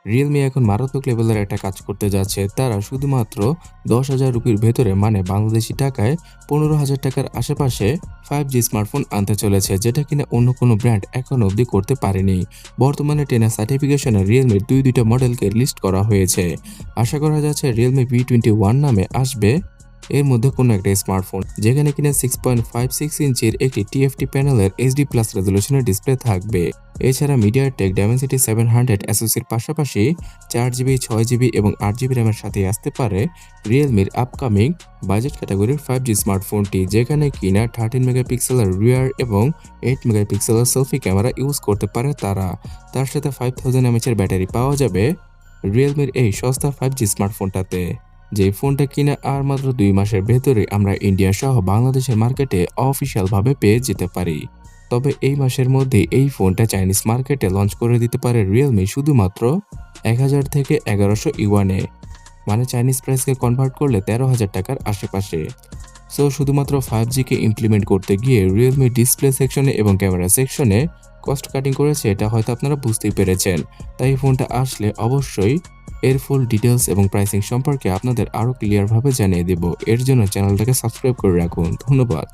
Realme এখন মারাত্মক লেভেলের একটা কাজ করতে যাচ্ছে। তারা শুধুমাত্র ১০,০০০ রুপির ভেতরে মানে বাংলাদেশি টাকায় ১৫,০০০ টাকার আশেপাশে 5G স্মার্টফোন আনতে চলেছে, যেটা কিনা অন্য কোনো ব্র্যান্ড এখনো অবধি করতে পারেনি। বর্তমানে 10 সার্টিফিকেশনে রিয়েলমির দুইটা মডেলকে লিস্ট করা হয়েছে। আশা করা যাচ্ছে রিয়েলমি V21 নামে আসবে এর মধ্যে কোনো একটা স্মার্টফোন, যেখানে কিনা 6.56 ইঞ্চির একটি টিএফটি প্যানেলের এইচডি প্লাস রেজলিউশনের ডিসপ্লে থাকবে। এছাড়া মিডিয়াটেক ডাইমেনসিটি 700 এসওসির পাশাপাশি 4GB, 6GB এবং 8GB র্যামের সাথে আসতে পারে রিয়েলমির আপকামিং বাজেট ক্যাটাগরির 5G স্মার্টফোনটি, যেখানে কিনা 13 মেগাপিক্সেলের রিয়ার এবং 8 মেগাপিক্সেলের সেলফি ক্যামেরা ইউজ করতে পারে তারা। তার সাথে 5000 mAh এর ব্যাটারি পাওয়া যাবে রিয়েলমির এই সস্তা 5G স্মার্টফোনটাতে, যে ফোনটা কিনা আর মাত্র 2 মাসের ভেতরে আমরা ইন্ডিয়া সহ বাংলাদেশের মার্কেটে অফিসিয়ালভাবে পেয়ে যেতে পারি। তবে এই মাসের মধ্যে এই ফোনটা চাইনিজ মার্কেটে লঞ্চ করে দিতে পারে রিয়েলমি শুধুমাত্র 1000 থেকে 1100 ইউয়ানে, মানে চাইনিজ প্রাইসকে কনভার্ট করলে 13,000 টাকার আশেপাশে। সো শুধুমাত্র 5G কে ইমপ্লিমেন্ট করতে গিয়ে রিয়েলমি ডিসপ্লে সেকশনে এবং ক্যামেরা সেকশনে কস্ট কাটিং করেছে, এটা হয়তো আপনারা বুঝতেই পেরেছেন। তাই এই ফোনটা আসলে অবশ্যই এর ফুল ডিটেলস এবং প্রাইসিং সম্পর্কে আপনাদের আরও ক্লিয়ারভাবে জানিয়ে দেব। এর জন্য চ্যানেলটাকে সাবস্ক্রাইব করে রাখুন। ধন্যবাদ।